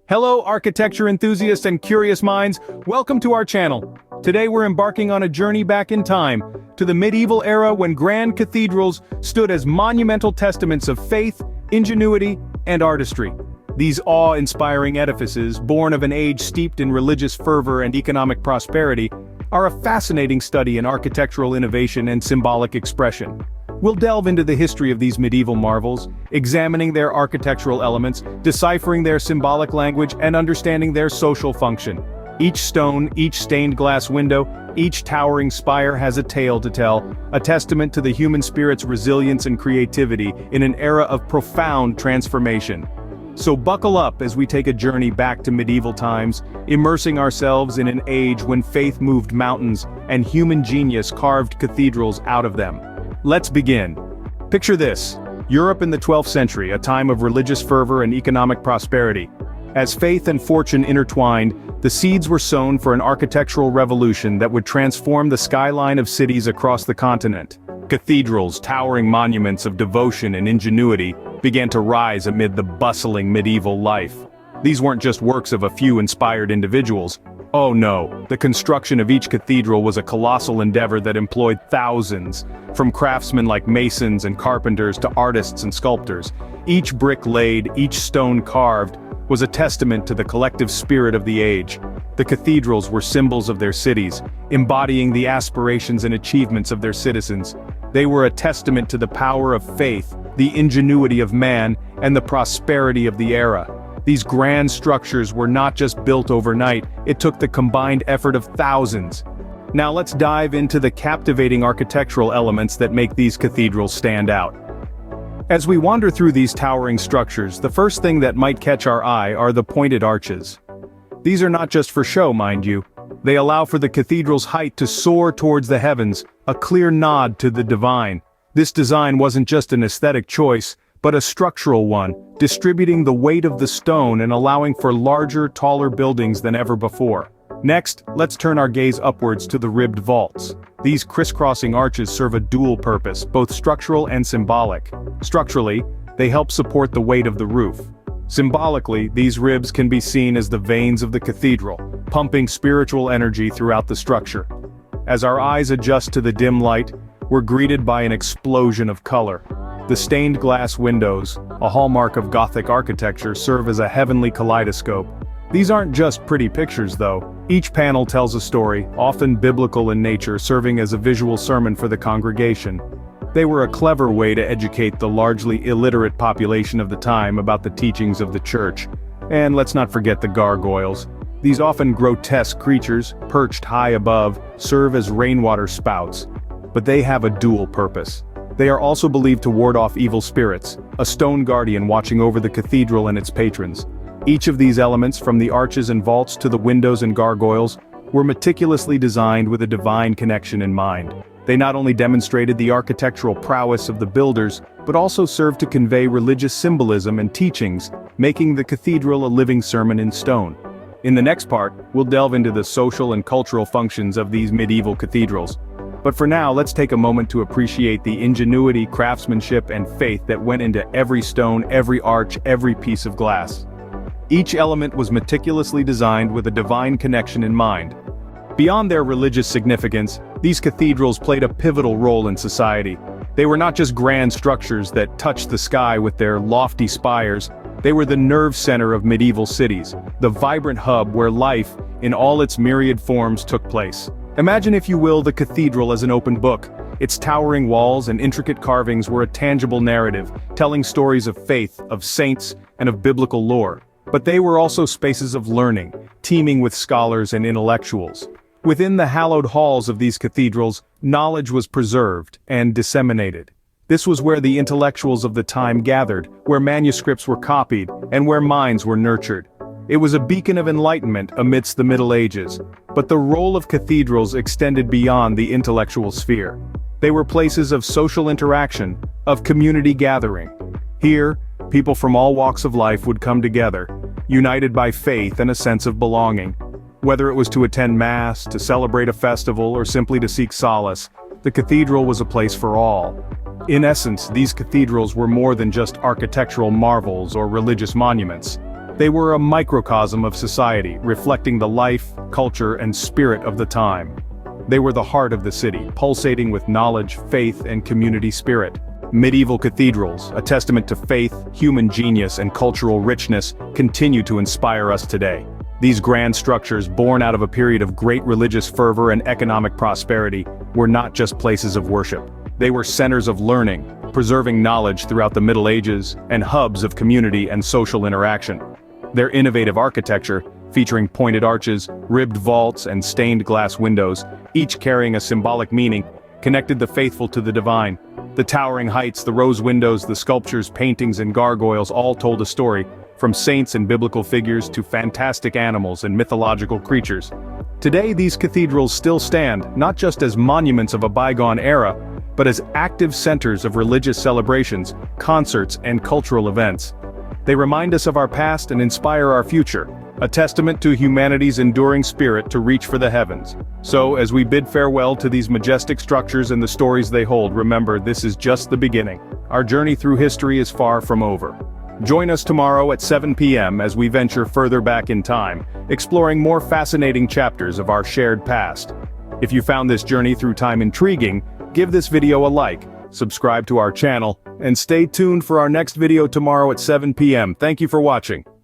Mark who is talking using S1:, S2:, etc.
S1: Hello, architecture enthusiasts and curious minds. Welcome to our channel. Today we're embarking on a journey back in time, to the medieval era when grand cathedrals stood as monumental testaments of faith, ingenuity, and artistry. These awe-inspiring edifices, born of an age steeped in religious fervor and economic prosperity, are a fascinating study in architectural innovation and symbolic expression. We'll delve into the history of these medieval marvels, examining their architectural elements, deciphering their symbolic language, and understanding their social function. Each stone, each stained glass window, each towering spire has a tale to tell, a testament to the human spirit's resilience and creativity in an era of profound transformation. So buckle up as we take a journey back to medieval times, immersing ourselves in an age when faith moved mountains and human genius carved cathedrals out of them. Let's begin. Picture this: Europe in the 12th century, a time of religious fervor and economic prosperity. As faith and fortune intertwined, the seeds were sown for an architectural revolution that would transform the skyline of cities across the continent. Cathedrals, towering monuments of devotion and ingenuity, began to rise amid the bustling medieval life. These weren't just works of a few inspired individuals. Oh no, the construction of each cathedral was a colossal endeavor that employed thousands, from craftsmen like masons and carpenters to artists and sculptors. Each brick laid, each stone carved, was a testament to the collective spirit of the age. The cathedrals were symbols of their cities, embodying the aspirations and achievements of their citizens. They were a testament to the power of faith, the ingenuity of man, and the prosperity of the era. These grand structures were not just built overnight, it took the combined effort of thousands. Now let's dive into the captivating architectural elements that make these cathedrals stand out. As we wander through these towering structures, the first thing that might catch our eye are the pointed arches. These are not just for show, mind you. They allow for the cathedral's height to soar towards the heavens, a clear nod to the divine. This design wasn't just an aesthetic choice, but a structural one, distributing the weight of the stone and allowing for larger, taller buildings than ever before. Next, let's turn our gaze upwards to the ribbed vaults. These crisscrossing arches serve a dual purpose, both structural and symbolic. Structurally, they help support the weight of the roof. Symbolically, these ribs can be seen as the veins of the cathedral, pumping spiritual energy throughout the structure. As our eyes adjust to the dim light, we're greeted by an explosion of color. The stained glass windows, a hallmark of Gothic architecture, serve as a heavenly kaleidoscope. These aren't just pretty pictures though. Each panel tells a story, often biblical in nature, serving as a visual sermon for the congregation. They were a clever way to educate the largely illiterate population of the time about the teachings of the church. And let's not forget the gargoyles. These often grotesque creatures, perched high above, serve as rainwater spouts. But they have a dual purpose. They are also believed to ward off evil spirits, a stone guardian watching over the cathedral and its patrons. Each of these elements, from the arches and vaults to the windows and gargoyles, were meticulously designed with a divine connection in mind. They not only demonstrated the architectural prowess of the builders, but also served to convey religious symbolism and teachings, making the cathedral a living sermon in stone. In the next part, we'll delve into the social and cultural functions of these medieval cathedrals. But for now, let's take a moment to appreciate the ingenuity, craftsmanship, and faith that went into every stone, every arch, every piece of glass. Each element was meticulously designed with a divine connection in mind. Beyond their religious significance, these cathedrals played a pivotal role in society. They were not just grand structures that touched the sky with their lofty spires. They were the nerve center of medieval cities, the vibrant hub where life, in all its myriad forms, took place. Imagine, if you will, the cathedral as an open book. Its towering walls and intricate carvings were a tangible narrative, telling stories of faith, of saints, and of biblical lore. But they were also spaces of learning, teeming with scholars and intellectuals. Within the hallowed halls of these cathedrals, knowledge was preserved and disseminated. This was where the intellectuals of the time gathered, where manuscripts were copied, and where minds were nurtured. It was a beacon of enlightenment amidst the Middle Ages, but the role of cathedrals extended beyond the intellectual sphere. They were places of social interaction, of community gathering. Here, people from all walks of life would come together, united by faith and a sense of belonging. Whether it was to attend mass, to celebrate a festival, or simply to seek solace, the cathedral was a place for all. In essence, these cathedrals were more than just architectural marvels or religious monuments. They were a microcosm of society, reflecting the life, culture, and spirit of the time. They were the heart of the city, pulsating with knowledge, faith, and community spirit. Medieval cathedrals, a testament to faith, human genius, and cultural richness, continue to inspire us today. These grand structures, born out of a period of great religious fervor and economic prosperity, were not just places of worship. They were centers of learning, preserving knowledge throughout the Middle Ages, and hubs of community and social interaction. Their innovative architecture, featuring pointed arches, ribbed vaults, and stained glass windows, each carrying a symbolic meaning, connected the faithful to the divine. The towering heights, the rose windows, the sculptures, paintings, and gargoyles all told a story, from saints and biblical figures to fantastic animals and mythological creatures. Today, these cathedrals still stand, not just as monuments of a bygone era, but as active centers of religious celebrations, concerts, and cultural events. They remind us of our past and inspire our future, a testament to humanity's enduring spirit to reach for the heavens. So, as we bid farewell to these majestic structures and the stories they hold, remember, this is just the beginning. Our journey through history is far from over. Join us tomorrow at 7 p.m. as we venture further back in time, exploring more fascinating chapters of our shared past. If you found this journey through time intriguing, give this video a like, subscribe to our channel, and stay tuned for our next video tomorrow at 7 p.m. Thank you for watching.